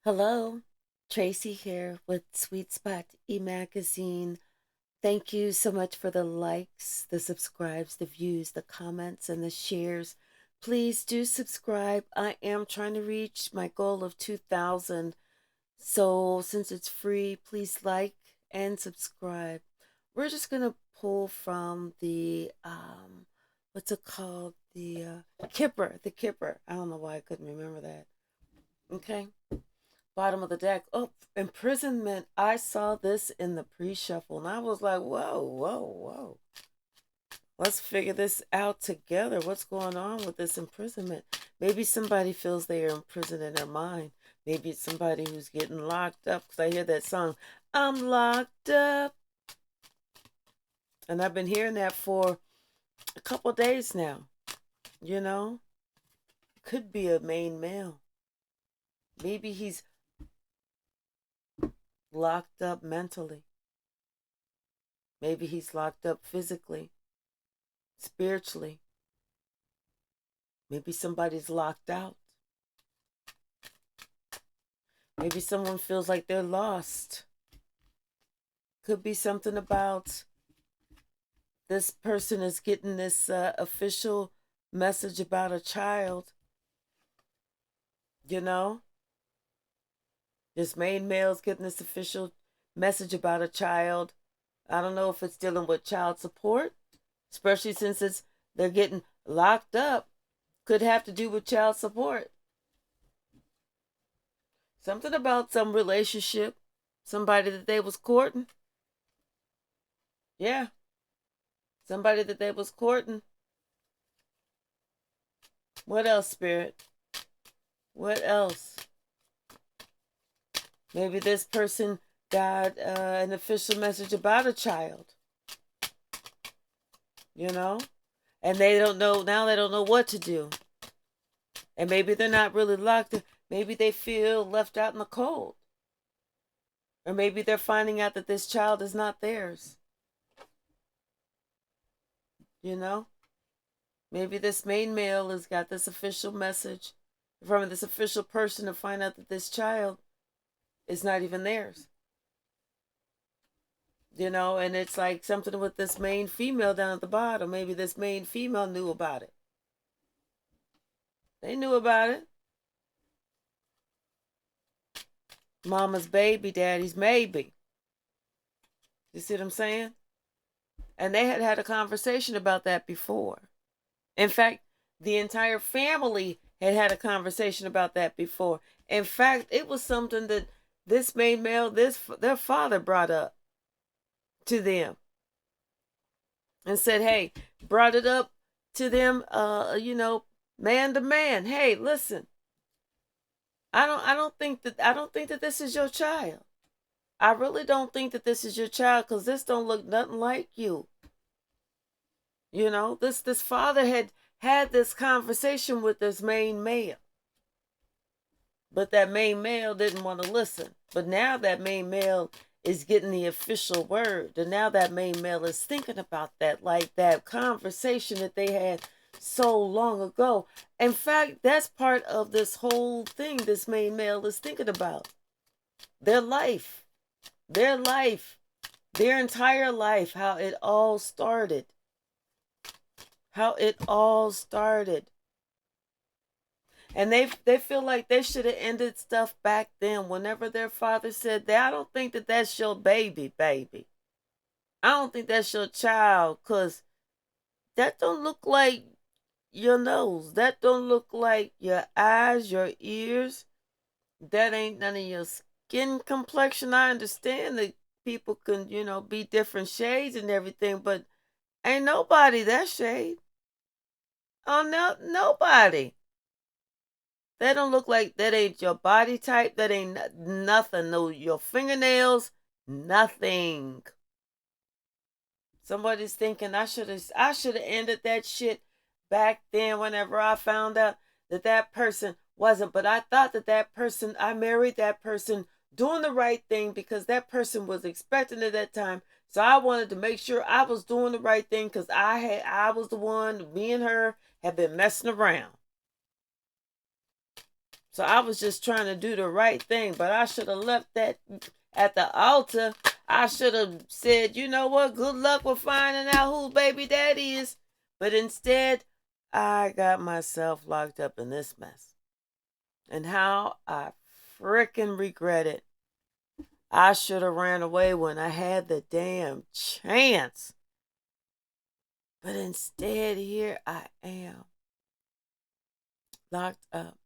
Hello, Tracy here with Sweet Spot e-magazine. Thank you so much for the likes, the subscribes, the views, the comments, and the shares. Please do subscribe. I am trying to reach my goal of 2,000. So since it's free, please like and subscribe. We're just going to pull from the, what's it called? The Kipper. I don't know why I couldn't remember that. Okay. Bottom of the deck. Oh, imprisonment. I saw this in the pre-shuffle and I was like, whoa, whoa, whoa. Let's figure this out together. What's going on with this imprisonment? Maybe somebody feels they are imprisoned in their mind. Maybe it's somebody who's getting locked up. Because I hear that song, I'm locked up. And I've been hearing that for a couple days now. You know? Could be a main male. Maybe he's locked up mentally. Maybe he's locked up physically, spiritually. Maybe somebody's locked out. Maybe someone feels like they're lost. Could be something about this person is getting this official message about a child. You know, this main male's getting this official message about a child. I don't know if it's dealing with child support, especially since they're getting locked up. Could have to do with child support. Something about some relationship, somebody that they was courting. Yeah, somebody that they was courting. What else, Spirit? What else? Maybe this person got an official message about a child. You know? And they don't know, now they don't know what to do. And maybe they're not really locked in. Maybe they feel left out in the cold. Or maybe they're finding out that this child is not theirs. You know? Maybe this main male has got this official message from this official person to find out that this child is not even theirs. You know, and it's like something with this main female down at the bottom. Maybe this main female knew about it. They knew about it. Mama's baby, daddy's maybe. You see what I'm saying? And they had had a conversation about that before. In fact, the entire family had had a conversation about that before. In fact, it was something that this main male, their father brought up to them and said, hey, brought it up to them, man to man. Hey, listen, I don't think that this is your child. I really don't think that this is your child because this don't look nothing like you. You know, this father had this conversation with this main male. But that main male didn't want to listen. But now that main male is getting the official word. And now that main male is thinking about that, like that conversation that they had so long ago. In fact, that's part of this whole thing this main male is thinking about. Their life. Their life. Their entire life. How it all started. How it all started. And they feel like they should have ended stuff back then. Whenever their father said that, I don't think that that's your baby. I don't think that's your child, cause that don't look like your nose. That don't look like your eyes, your ears. That ain't none of your skin complexion. I understand that people can, be different shades and everything, but ain't nobody that shade. Oh no, nobody. That don't look like that ain't your body type. That ain't nothing. No, your fingernails, nothing. Somebody's thinking I should have ended that shit back then whenever I found out that that person wasn't. But I thought that that person, I married that person doing the right thing because that person was expecting at that time. So I wanted to make sure I was doing the right thing because I was the one, me and her had been messing around. So I was just trying to do the right thing, but I should have left that at the altar. I should have said, you know what, good luck with finding out who baby daddy is. But instead, I got myself locked up in this mess. And how I frickin' regret it. I should have ran away when I had the damn chance. But instead, here I am, locked up,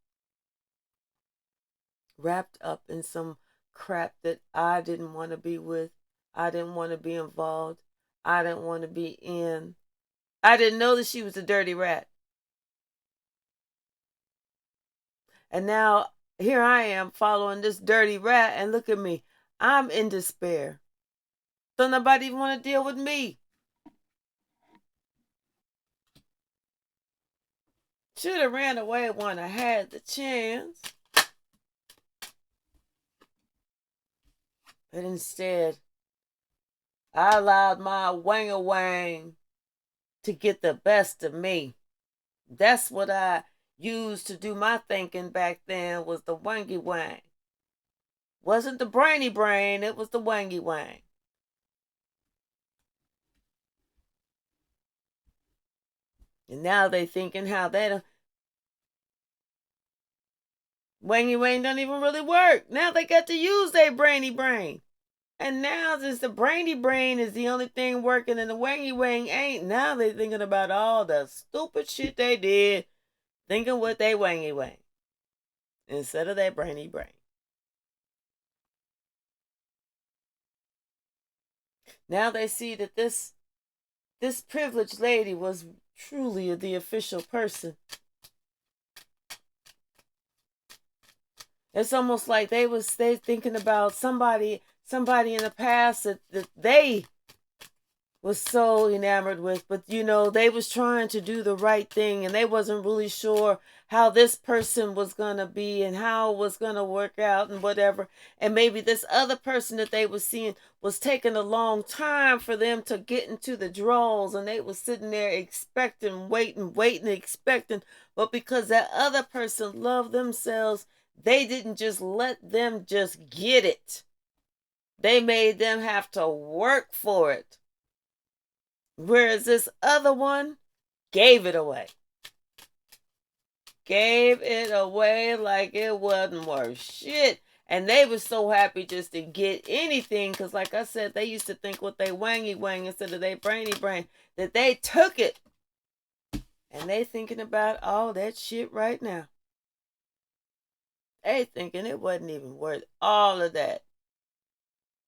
wrapped up in some crap that I didn't want to be with. I didn't want to be involved. I didn't want to be in. I didn't know that she was a dirty rat. And now here I am following this dirty rat, and look at me. I'm in despair. So nobody even want to deal with me. Should have ran away when I had the chance. But instead, I allowed my wang-a-wang to get the best of me. That's what I used to do my thinking back then, was the wangy-wang. Wasn't the brainy brain, it was the wangy-wang. And now they thinking how that wangy-wang don't even really work. Now they got to use their brainy brain. And now since the brainy brain is the only thing working and the wangy wang ain't, now they thinking about all the stupid shit they did, thinking with they wangy wang instead of their brainy brain. Now they see that this privileged lady was truly the official person. It's almost like they thinking about somebody in the past that they was so enamored with, but they was trying to do the right thing, and they wasn't really sure how this person was gonna be and how it was gonna work out and whatever. And maybe this other person that they was seeing was taking a long time for them to get into the draws, and they was sitting there expecting, waiting, expecting. But because that other person loved themselves, they didn't just let them just get it. They made them have to work for it. Whereas this other one gave it away. Gave it away like it wasn't worth shit. And they were so happy just to get anything, because like I said, they used to think with they wangy wang instead of they brainy brain, that they took it. And they thinking about all that shit right now. They thinking it wasn't even worth all of that.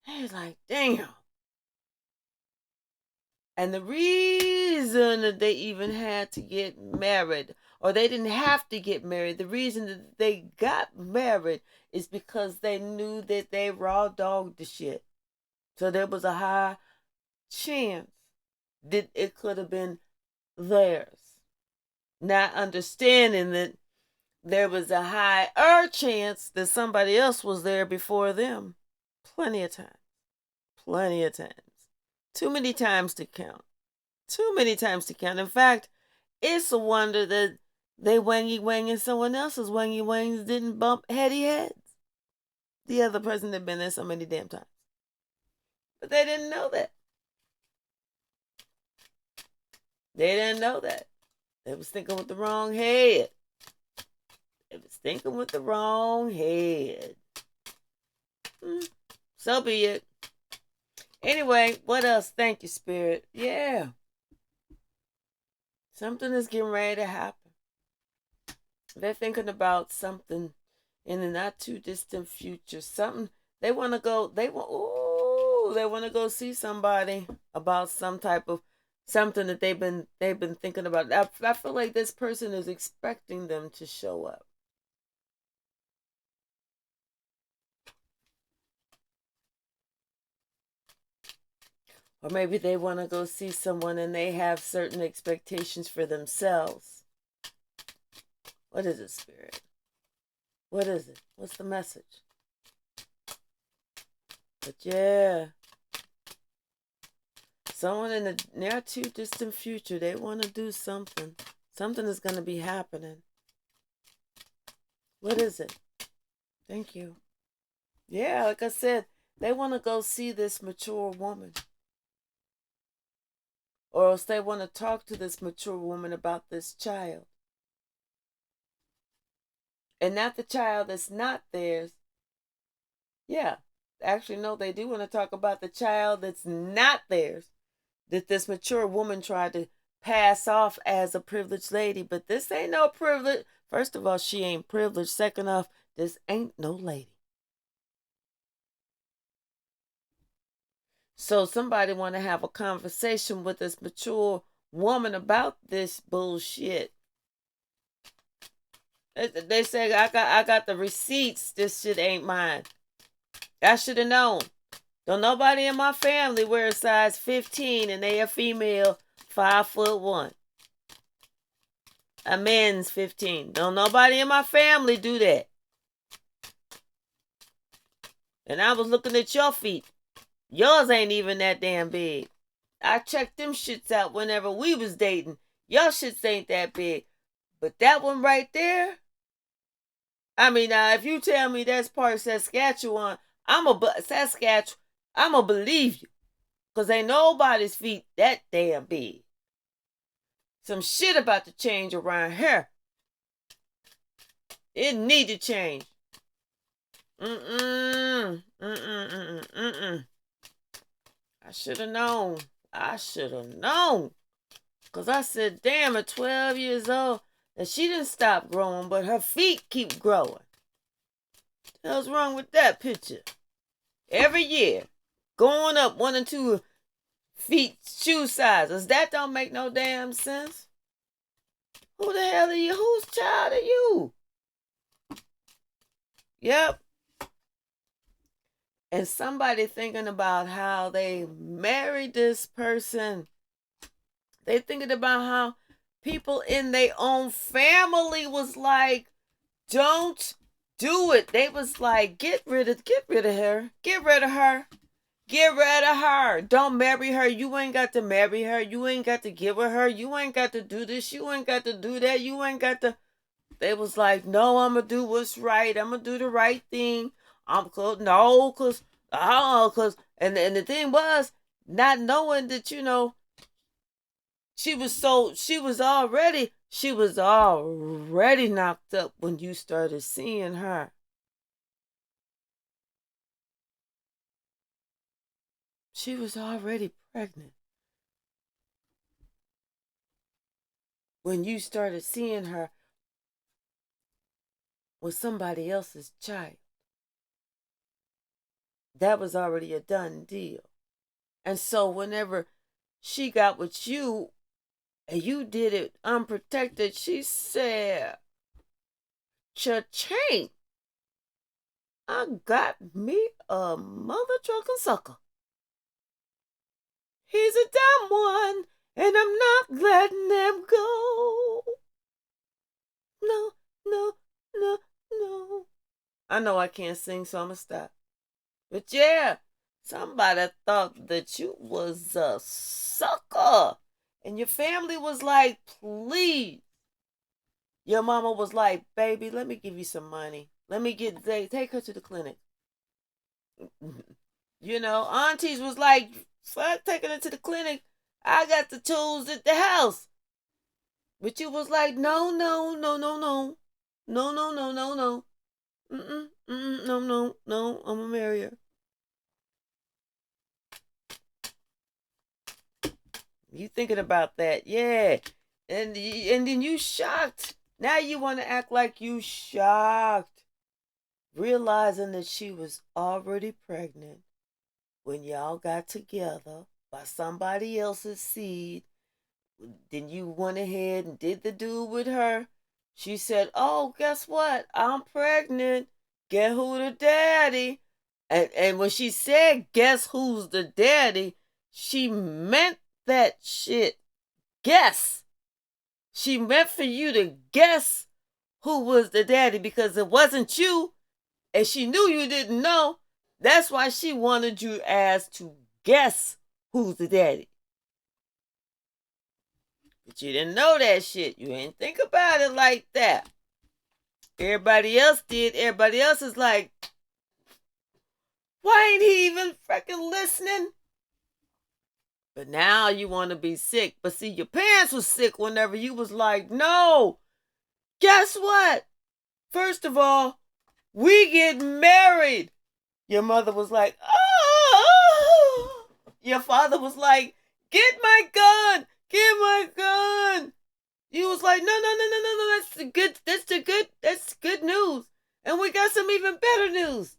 They like, damn. And the reason that they even had to get married, or they didn't have to get married, the reason that they got married is because they knew that they raw dogged the shit. So there was a high chance that it could have been theirs. Not understanding that there was a higher chance that somebody else was there before them. Plenty of times. Plenty of times. Too many times to count. Too many times to count. In fact, it's a wonder that they wangy wang and someone else's wangy wangs didn't bump heady heads. The other person had been there so many damn times. But they didn't know that. They didn't know that. They was thinking with the wrong head. They was thinking with the wrong head. So be it. Anyway, what else? Thank you, Spirit. Yeah. Something is getting ready to happen. They're thinking about something in the not too distant future. Something they want to go. They want to go see somebody about some type of something that they've been thinking about. I feel like this person is expecting them to show up. Or maybe they want to go see someone and they have certain expectations for themselves. What is it, Spirit? What is it? What's the message? But yeah, someone in the near too distant future, they want to do something. Something is going to be happening. What is it? Thank you. Yeah, like I said, they want to go see this mature woman. Or else they want to talk to this mature woman about this child. And not the child that's not theirs. Yeah. Actually, no, they do want to talk about the child that's not theirs. That this mature woman tried to pass off as a privileged lady. But this ain't no privilege. First of all, she ain't privileged. Second off, this ain't no lady. So somebody want to have a conversation with this mature woman about this bullshit. They say I got the receipts. This shit ain't mine. I should have known. Don't nobody in my family wear a size 15 and they a female 5'1". A men's 15. Don't nobody in my family do that. And I was looking at your feet. Yours ain't even that damn big. I checked them shits out whenever we was dating. Your shits ain't that big. But that one right there, I mean, now if you tell me that's part of Saskatchewan, Saskatchewan, I'ma believe you. Cause ain't nobody's feet that damn big. Some shit about to change around here. It need to change. I should have known. I should have known. Cause I said, damn, at 12 years old, and she didn't stop growing, but her feet keep growing. What the hell's wrong with that picture? Every year, going up 1 or 2 feet shoe sizes. That don't make no damn sense. Who the hell are you? Whose child are you? Yep. And somebody thinking about how they married this person. They thinking about how people in their own family was like, don't do it. They was like, get rid of her. Get rid of her. Get rid of her. Don't marry her. You ain't got to marry her. You ain't got to give her. You ain't got to do this. You ain't got to do that. You ain't got to. They was like, no, I'm going to do what's right. I'm going to do the right thing. And the thing was, not knowing that, she was already knocked up when you started seeing her. She was already pregnant when you started seeing her with somebody else's child. That was already a done deal. And so whenever she got with you and you did it unprotected, she said, cha-ching, I got me a mother trucking sucker. He's a dumb one, and I'm not letting him go. No, no, no, no. I know I can't sing, so I'm going to stop. But yeah, somebody thought that you was a sucker. And your family was like, please. Your mama was like, baby, let me give you some money. Take her to the clinic. Aunties was like, fuck taking her to the clinic. I got the tools at the house. But you was like, no, no, no, no, no. No, no, no, no, no. No, no, no. I'm gonna marry her. You thinking about that, yeah. And then you shocked. Now you want to act like you shocked. Realizing that she was already pregnant when y'all got together by somebody else's seed. Then you went ahead and did the dude with her. She said, oh, guess what? I'm pregnant. Guess who the daddy? And when she said, guess who's the daddy, she meant that shit. Guess. She meant for you to guess who was the daddy because it wasn't you. And she knew you didn't know. That's why she wanted you as to guess who's the daddy. But you didn't know that shit. You didn't think about it like that. Everybody else did. Everybody else is like, why ain't he even freaking listening? But now you want to be sick. But see, your parents was sick whenever you was like, no. Guess what? First of all, we get married. Your mother was like, oh. Your father was like, get my gun. Get my gun. You was like, no. That's good news. And we got some even better news.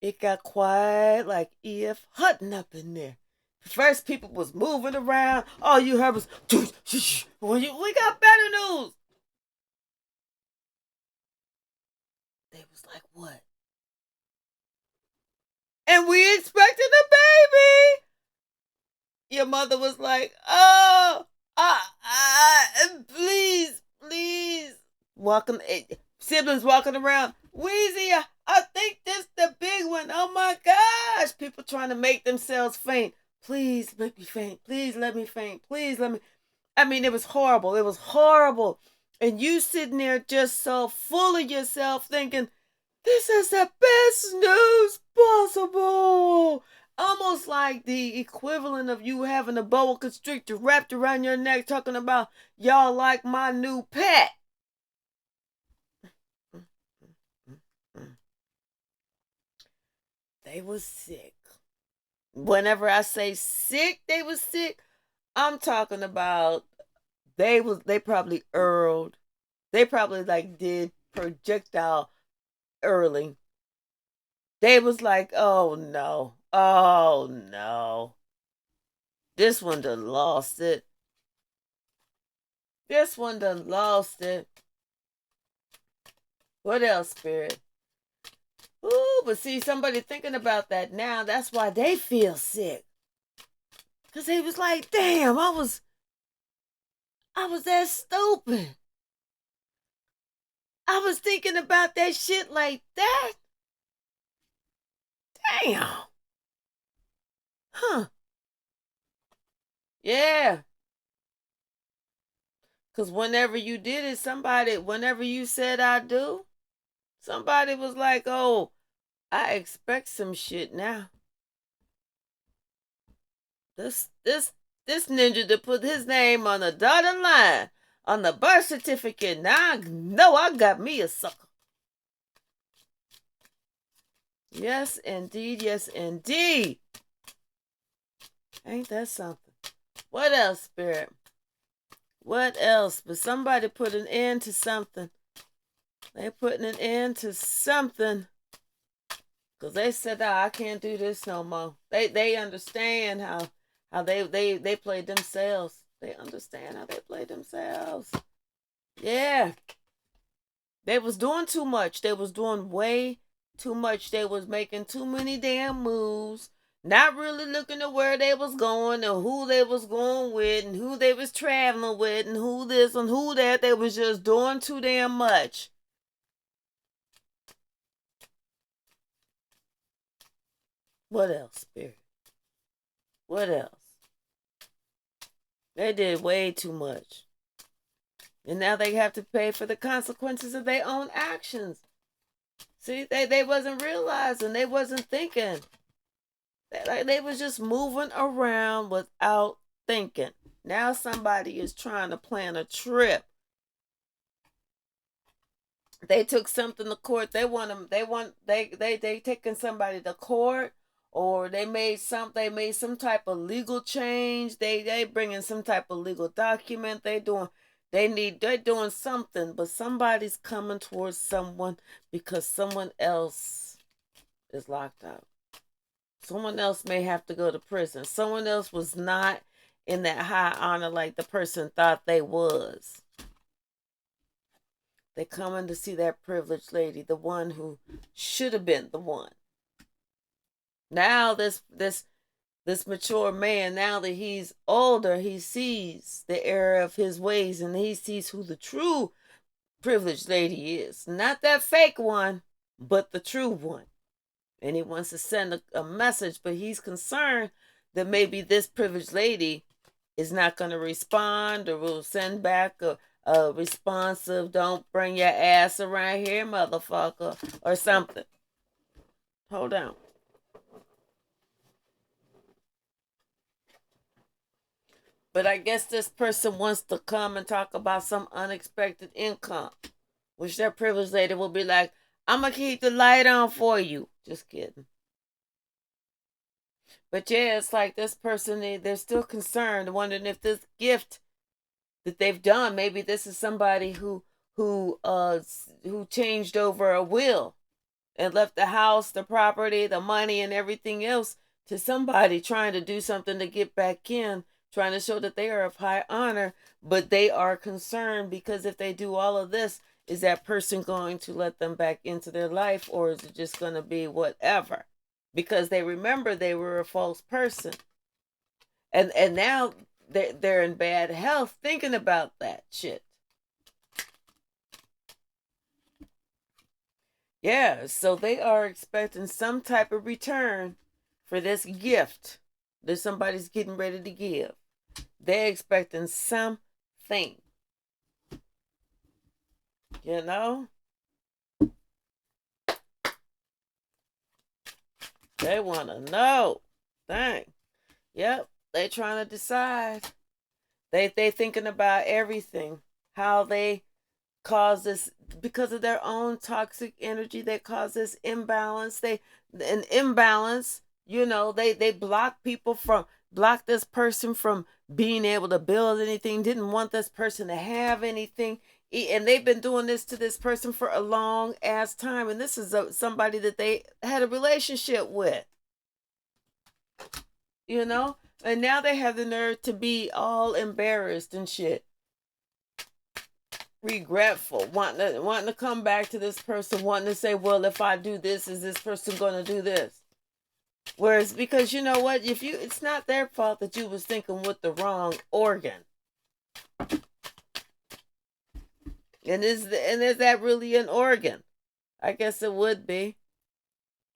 It got quiet like E.F. Hutton up in there. First, people was moving around. All you heard was, we got better news. They was like, what? And we expected a baby. Your mother was like, oh, please. Walking, siblings walking around. Wheezy, I think this the big one. Oh my gosh. People trying to make themselves faint. Please make me faint. Please let me faint. Please let me. I mean, it was horrible. It was horrible. And you sitting there just so full of yourself thinking, this is the best news possible. Almost like the equivalent of you having a boa constrictor wrapped around your neck talking about y'all like my new pet. They was sick. Whenever I say sick, they was sick. I'm talking about they probably earled. They probably like did projectile early. They was like, oh no. This one done lost it. What else, Spirit? Ooh, but see, somebody thinking about that now, that's why they feel sick. Because they was like, damn, I was that stupid. I was thinking about that shit like that. Damn. Huh. Yeah. Because whenever you did it, whenever you said I do, somebody was like, oh, I expect some shit now. This ninja to put his name on the dotted line on the birth certificate. Now I know I got me a sucker. Yes, indeed. Yes, indeed. Ain't that something? What else, Spirit? What else? But somebody put an end to something. They putting an end to something. Because they said, oh, I can't do this no more. They understand how they played themselves. They understand how they played themselves. Yeah. They was doing too much. They was doing way too much. They was making too many damn moves. Not really looking at where they was going and who they was going with and who they was traveling with and who this and who that. They was just doing too damn much. What else, Spirit? What else? They did way too much. And now they have to pay for the consequences of their own actions. See, they wasn't realizing, they wasn't thinking. They was just moving around without thinking. Now somebody is trying to plan a trip. They took something to court. They taking somebody to court, or they made some type of legal change. They bringing some type of legal document. They're doing something, but somebody's coming towards someone because someone else is locked up. Someone else may have to go to prison. Someone else was not in that high honor like the person thought they was. They coming to see that privileged lady, the one who should have been the one. Now this mature man, now that he's older, he sees the error of his ways and he sees who the true privileged lady is. Not that fake one, but the true one. And he wants to send a message, but he's concerned that maybe this privileged lady is not going to respond or will send back a responsive, don't bring your ass around here, motherfucker, or something. Hold on. But I guess this person wants to come and talk about some unexpected income, which their privileged lady will be like, I'm going to keep the light on for you. Just kidding. But yeah, it's like this person, they're still concerned, wondering if this gift that they've done, maybe this is somebody who changed over a will and left the house, the property, the money, and everything else to somebody trying to do something to get back in, trying to show that they are of high honor, but they are concerned because if they do all of this, is that person going to let them back into their life, or is it just going to be whatever? Because they remember they were a false person. And now they're in bad health thinking about that shit. Yeah, so they are expecting some type of return for this gift that somebody's getting ready to give. They're expecting something. You know? They want to know. Dang. Yep, they trying to decide. They thinking about everything. How they cause this because of their own toxic energy. They cause this imbalance. An imbalance. You know, they block people from block this person from being able to build anything. Didn't want this person to have anything. And they've been doing this to this person for a long ass time. And this is somebody that they had a relationship with. You know, and now they have the nerve to be all embarrassed and shit, regretful, wanting to come back to this person, wanting to say, well, if I do this, is this person going to do this? Whereas, because you know what, it's not their fault that you was thinking with the wrong organ. And is that really an organ? I guess it would be.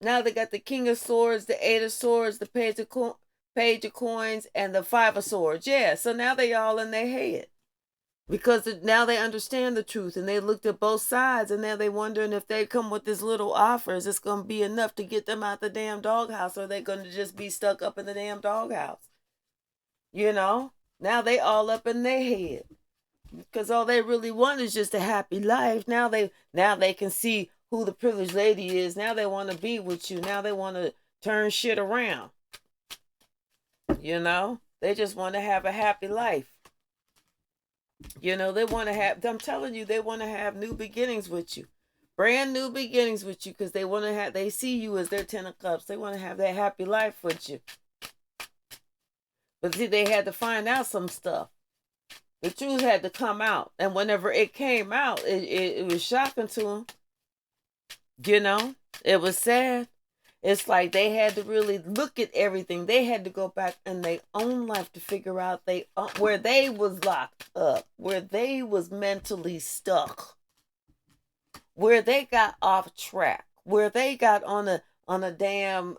Now they got the King of Swords, the Eight of Swords, the Page of Coins, and the Five of Swords. Yeah, so now they all in their head. Because now they understand the truth and they looked at both sides and now they wondering if they come with this little offer, is this going to be enough to get them out the damn doghouse, or are they going to just be stuck up in the damn doghouse? You know, now they all up in their head because all they really want is just a happy life. Now they can see who the privileged lady is. Now they want to be with you. Now they want to turn shit around. You know, they just want to have a happy life. You know, they want to have, I'm telling you, they want to have new beginnings with you. Brand new beginnings with you because they see you as their 10 of cups. They want to have that happy life with you. But see, they had to find out some stuff. The truth had to come out. And whenever it came out, it was shocking to them. You know, it was sad. It's like they had to really look at everything. They had to go back in their own life to figure out where they was locked up, where they was mentally stuck, where they got off track, where they got on a damn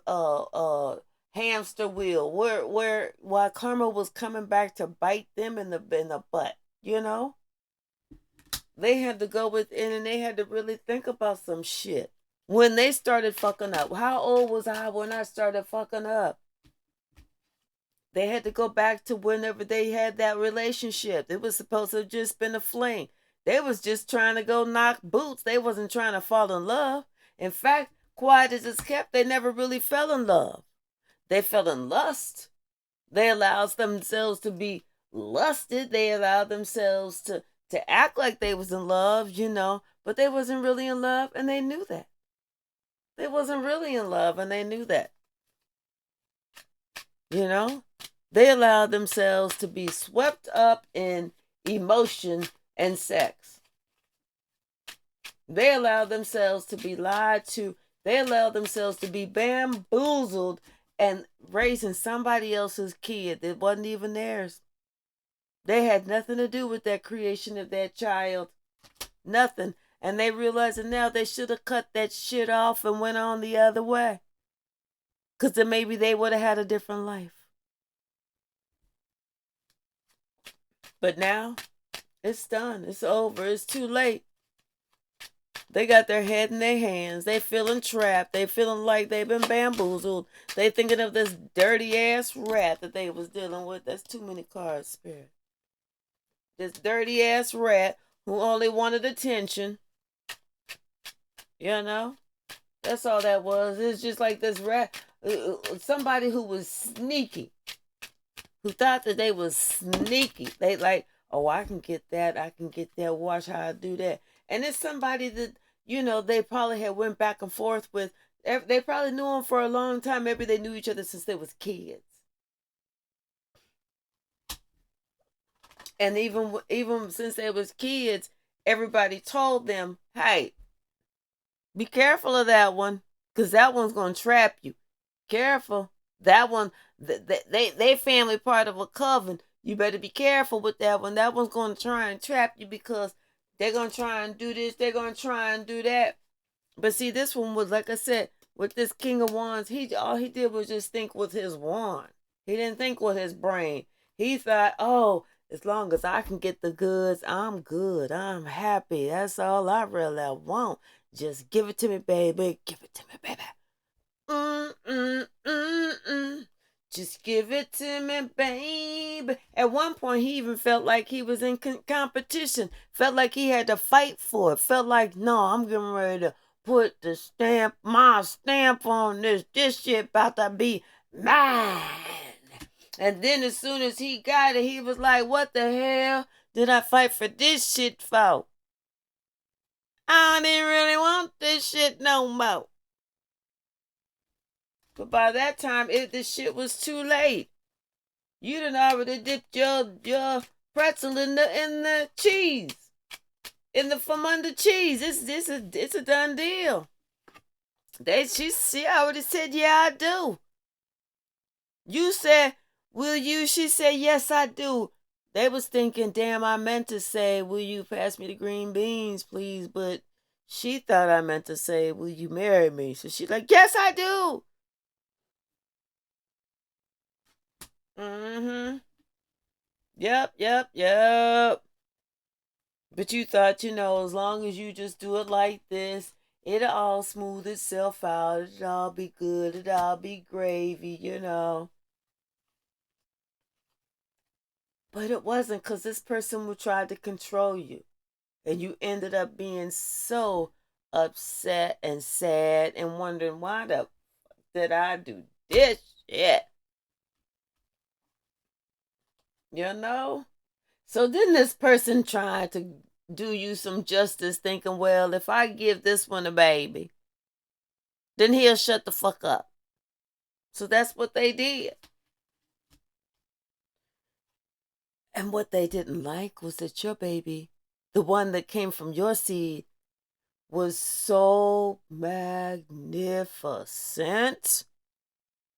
hamster wheel, while karma was coming back to bite them in the butt. You know, they had to go within and they had to really think about some shit. When they started fucking up, how old was I when I started fucking up? They had to go back to whenever they had that relationship. It was supposed to have just been a fling. They was just trying to go knock boots. They wasn't trying to fall in love. In fact, quiet as it's kept, they never really fell in love. They fell in lust. They allowed themselves to be lusted. They allowed themselves to act like they was in love, you know, but they wasn't really in love, and they knew that. They wasn't really in love, and they knew that. You know? They allowed themselves to be swept up in emotion and sex. They allowed themselves to be lied to. They allowed themselves to be bamboozled and raising somebody else's kid that wasn't even theirs. They had nothing to do with that creation of that child. Nothing. And they realize that now they should have cut that shit off and went on the other way. Because then maybe they would have had a different life. But now, It's done. It's over. It's too late. They got their head in their hands. They feeling trapped. They feeling like they've been bamboozled. They thinking of this dirty ass rat that they was dealing with. That's too many cards, Spirit. This dirty ass rat who only wanted attention. You know? That's all that was. It's just like this rat. Somebody who was sneaky. Who thought that they was sneaky. They like, oh, I can get that. I can get that. Watch how I do that. And it's somebody that, they probably had went back and forth with. They probably knew him for a long time. Maybe they knew each other since they was kids. And even since they was kids, everybody told them, hey, be careful of that one, because that one's going to trap you. Careful. That one, they family part of a coven. You better be careful with that one. That one's going to try and trap you because they're going to try and do this. They're going to try and do that. But see, this one was, like I said, with this King of Wands, all he did was just think with his wand. He didn't think with his brain. He thought, oh, as long as I can get the goods, I'm good. I'm happy. That's all I really want. Just give it to me, baby. Give it to me, baby. Just give it to me, baby. At one point, he even felt like he was in competition. Felt like he had to fight for it. Felt like, no, I'm getting ready to put my stamp on this. This shit about to be mine. And then as soon as he got it, he was like, what the hell did I fight for this shit for? I didn't really want this shit no more. But by that time, the shit was too late. You done already dipped your pretzel in the cheese, from under cheese. It's a done deal. She already said, yeah, I do. You said, will you? She said, yes, I do. They was thinking, damn, I meant to say, will you pass me the green beans, please? But she thought I meant to say, will you marry me? So she's like, yes, I do. Mm-hmm. Yep. But you thought, as long as you just do it like this, it'll all smooth itself out. It'll all be good. It'll all be gravy, But it wasn't, because this person would try to control you. And you ended up being so upset and sad and wondering, why the fuck did I do this shit? So then this person tried to do you some justice, thinking, well, if I give this one a baby, then he'll shut the fuck up. So that's what they did. And what they didn't like was that your baby, the one that came from your seed, was so magnificent.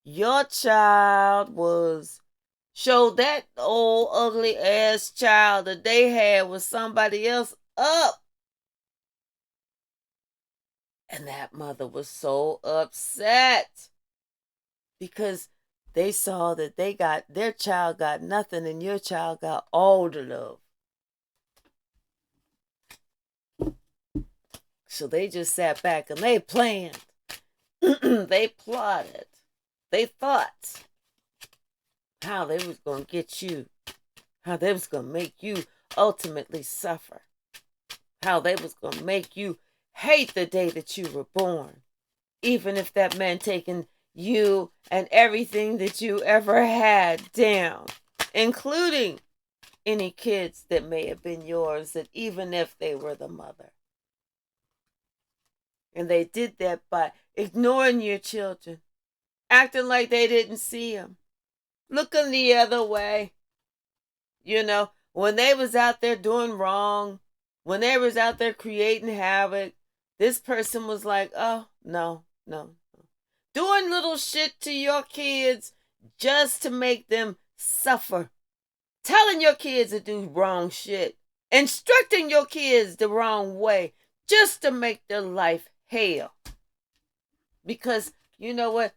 Your child showed that old ugly ass child that they had with somebody else up. And that mother was so upset because they saw that their child got nothing and your child got all the love. So they just sat back and they planned. They plotted. They thought how they was going to get you. How they was going to make you ultimately suffer. How they was going to make you hate the day that you were born. Even if that meant taking you and everything that you ever had down. Including any kids that may have been yours, that even if they were the mother. And they did that by ignoring your children. Acting like they didn't see them. Looking the other way. When they was out there doing wrong, when they was out there creating havoc, this person was like, oh, no. Doing little shit to your kids just to make them suffer. Telling your kids to do wrong shit. Instructing your kids the wrong way just to make their life hell. Because, you know what?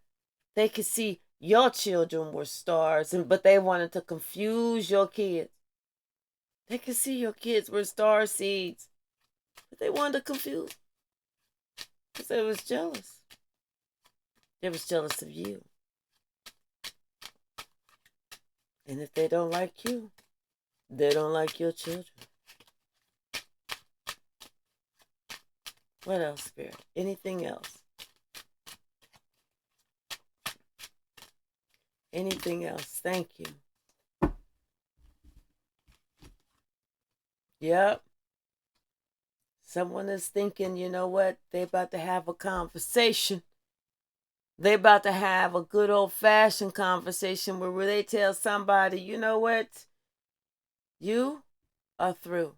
They could see your children were stars, but they wanted to confuse your kids. They could see your kids were star seeds, but they wanted to confuse because they was jealous. They was jealous of you. And if they don't like you, they don't like your children. What else, Spirit? Anything else? Anything else? Thank you. Yep. Someone is thinking, you know what? They about to have a conversation. They about to have a good old-fashioned conversation where they tell somebody, you know what? You are through.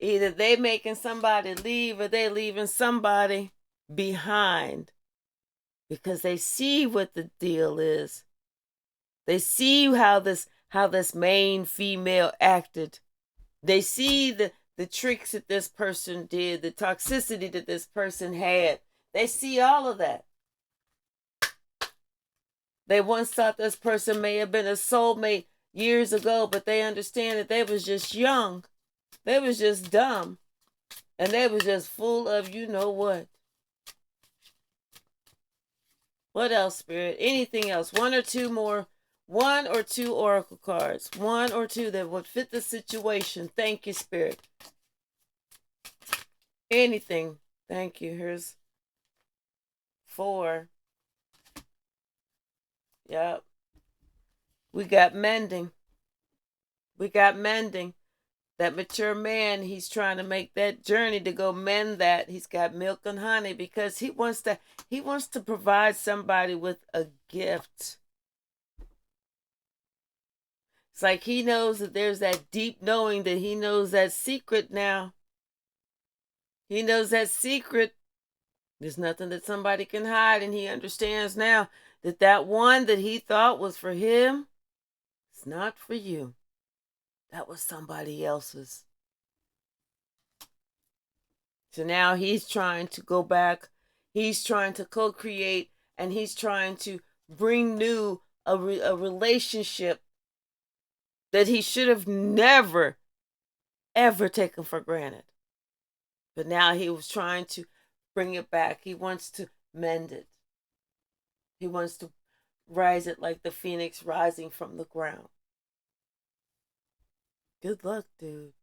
Either they making somebody leave or they leaving somebody behind because they see what the deal is. They see how this main female acted. They see the tricks that this person did, the toxicity that this person had. They see all of that. They once thought this person may have been a soulmate years ago, but they understand that they was just young. They was just dumb. And they was just full of you know what. What else, Spirit? Anything else? One or two oracle cards. One or two that would fit the situation. Thank you, Spirit. Anything. Thank you. Here's 4. Yep. We got mending. We got mending. That mature man, he's trying to make that journey to go mend that. He's got milk and honey because he wants to provide somebody with a gift. It's like he knows that there's that deep knowing that he knows that secret now. He knows that secret. There's nothing that somebody can hide, and he understands now that that one that he thought was for him, it's not for you. That was somebody else's. So now he's trying to go back. He's trying to co-create, and he's trying to bring new a relationship that he should have never, ever taken for granted. But now he was trying to bring it back. He wants to mend it. He wants to rise it like the phoenix rising from the ground. Good luck, dude.